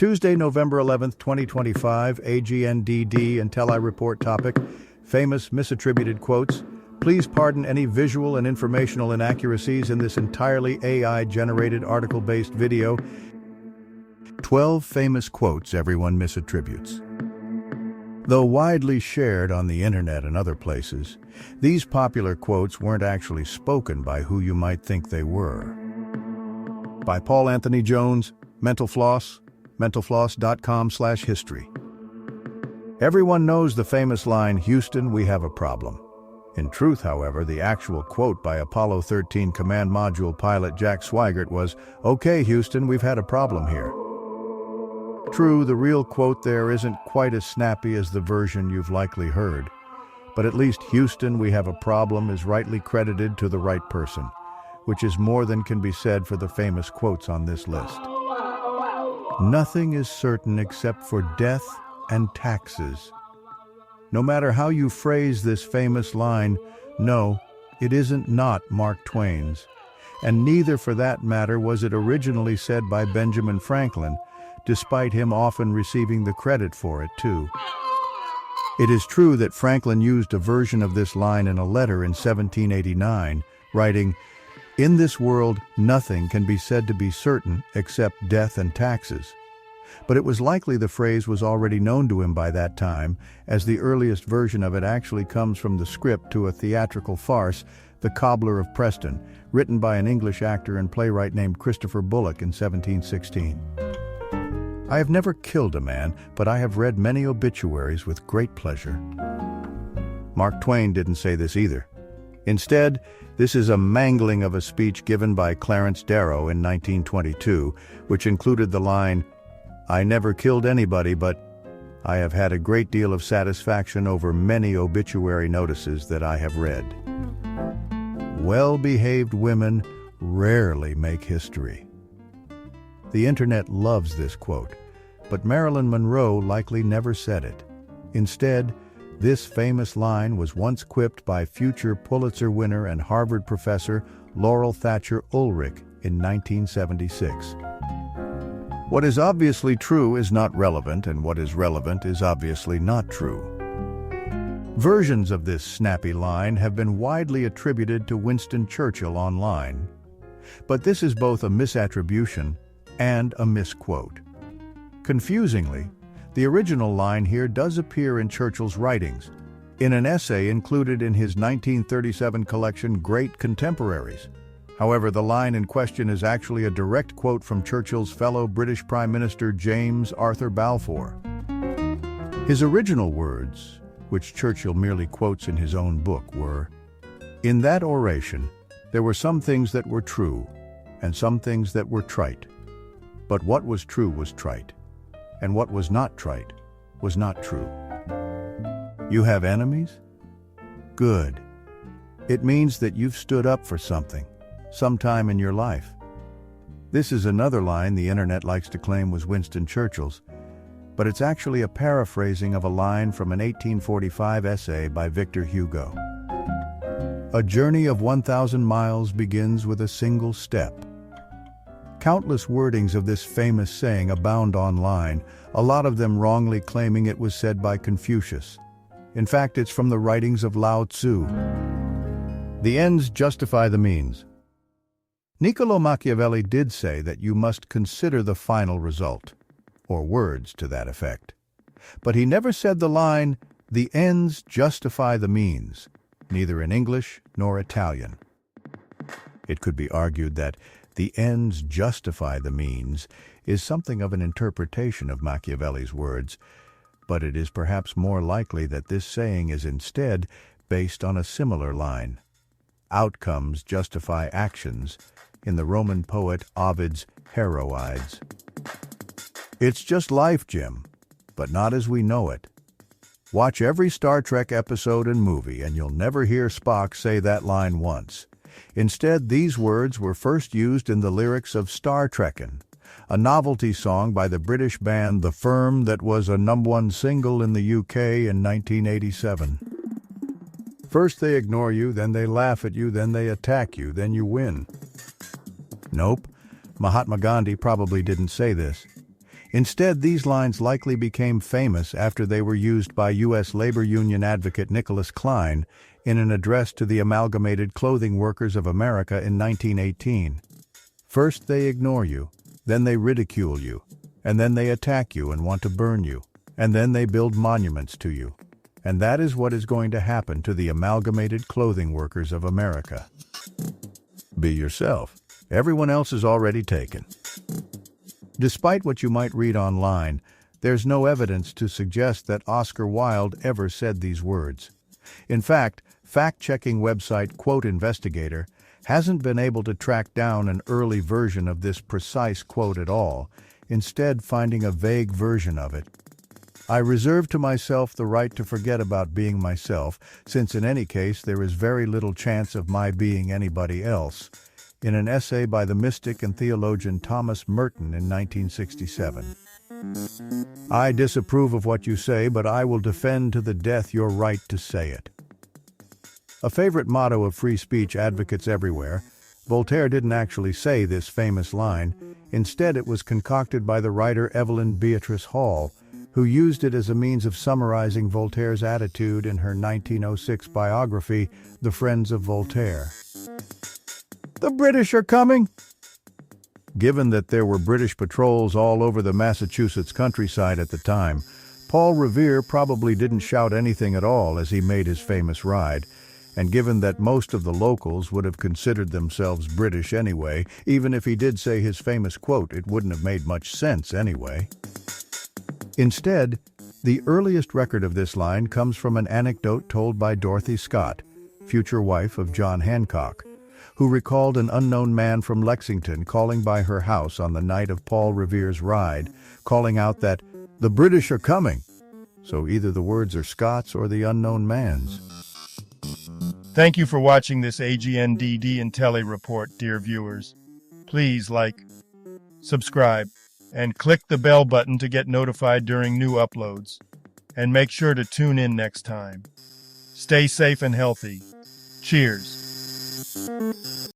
Tuesday, November 11th, 2025, AGNDD intelliReport topic, famous misattributed quotes. Please pardon any visual and informational inaccuracies in this entirely AI-generated article-based video. 12 famous quotes everyone misattributes. Though widely shared on the internet and other places, these popular quotes weren't actually spoken by who you might think they were. By Paul Anthony Jones, Mental Floss, mentalfloss.com/history. Everyone knows the famous line, "Houston, we have a problem." In truth, however, the actual quote by Apollo 13 Command Module pilot Jack Swigert was, "Okay, Houston, we've had a problem here." True, the real quote there isn't quite as snappy as the version you've likely heard, but at least "Houston, we have a problem" is rightly credited to the right person, which is more than can be said for the famous quotes on this list. Nothing is certain except for death and taxes. No matter how you phrase this famous line, no, it isn't not Mark Twain's, and neither for that matter was it originally said by Benjamin Franklin, despite him often receiving the credit for it too. It is true that Franklin used a version of this line in a letter in 1789, writing, "In this world, nothing can be said to be certain except death and taxes." But it was likely the phrase was already known to him by that time, as the earliest version of it actually comes from the script to a theatrical farce, The Cobbler of Preston, written by an English actor and playwright named Christopher Bullock in 1716. I have never killed a man, but I have read many obituaries with great pleasure. Mark Twain didn't say this either. Instead, this is a mangling of a speech given by Clarence Darrow in 1922, which included the line, "I never killed anybody, but I have had a great deal of satisfaction over many obituary notices that I have read." Well-behaved women rarely make history. The internet loves this quote, but Marilyn Monroe likely never said it. Instead, this famous line was once quipped by future Pulitzer winner and Harvard professor Laurel Thatcher Ulrich in 1976. What is obviously true is not relevant, and what is relevant is obviously not true. Versions of this snappy line have been widely attributed to Winston Churchill online, but this is both a misattribution and a misquote. Confusingly, the original line here does appear in Churchill's writings, in an essay included in his 1937 collection Great Contemporaries. However, the line in question is actually a direct quote from Churchill's fellow British Prime Minister James Arthur Balfour. His original words, which Churchill merely quotes in his own book, were, "In that oration, there were some things that were true, and some things that were trite. But what was true was trite, and what was not trite was not true." You have enemies? Good. It means that you've stood up for something, sometime in your life. This is another line the internet likes to claim was Winston Churchill's, but it's actually a paraphrasing of a line from an 1845 essay by Victor Hugo. "A journey of 1,000 miles begins with a single step." Countless wordings of this famous saying abound online, a lot of them wrongly claiming it was said by Confucius. In fact, it's from the writings of Lao Tzu. The ends justify the means. Niccolò Machiavelli did say that you must consider the final result, or words to that effect. But he never said the line, "The ends justify the means," neither in English nor Italian. It could be argued that "the ends justify the means" is something of an interpretation of Machiavelli's words, but it is perhaps more likely that this saying is instead based on a similar line. Outcomes justify actions, in the Roman poet Ovid's Heroides. It's just life, Jim, but not as we know it. Watch every Star Trek episode and movie, and you'll never hear Spock say that line once. Instead, these words were first used in the lyrics of Star Trekkin', a novelty song by the British band The Firm that was a #1 single in the UK in 1987. First they ignore you, then they laugh at you, then they attack you, then you win. Nope, Mahatma Gandhi probably didn't say this. Instead, these lines likely became famous after they were used by U.S. labor union advocate Nicholas Klein in an address to the Amalgamated Clothing Workers of America in 1918. First they ignore you, then they ridicule you, and then they attack you and want to burn you, and then they build monuments to you. And that is what is going to happen to the Amalgamated Clothing Workers of America. Be yourself. Everyone else is already taken. Despite what you might read online, there's no evidence to suggest that Oscar Wilde ever said these words. In fact, fact-checking website Quote Investigator hasn't been able to track down an early version of this precise quote at all, instead finding a vague version of it. I reserve to myself the right to forget about being myself, since in any case there is very little chance of my being anybody else, in an essay by the mystic and theologian Thomas Merton in 1967. I disapprove of what you say, but I will defend to the death your right to say it. A favorite motto of free speech advocates everywhere, Voltaire didn't actually say this famous line. Instead, it was concocted by the writer Evelyn Beatrice Hall, who used it as a means of summarizing Voltaire's attitude in her 1906 biography, The Friends of Voltaire. The British are coming! Given that there were British patrols all over the Massachusetts countryside at the time, Paul Revere probably didn't shout anything at all as he made his famous ride, and given that most of the locals would have considered themselves British anyway, even if he did say his famous quote, it wouldn't have made much sense anyway. Instead, the earliest record of this line comes from an anecdote told by Dorothy Scott, future wife of John Hancock, who recalled an unknown man from Lexington calling by her house on the night of Paul Revere's ride, calling out that, "The British are coming." So either the words are Scott's or the unknown man's. Thank you for watching this AGNDD intelliReport, dear viewers. Please like, subscribe, and click the bell button to get notified during new uploads. And make sure to tune in next time. Stay safe and healthy. Cheers.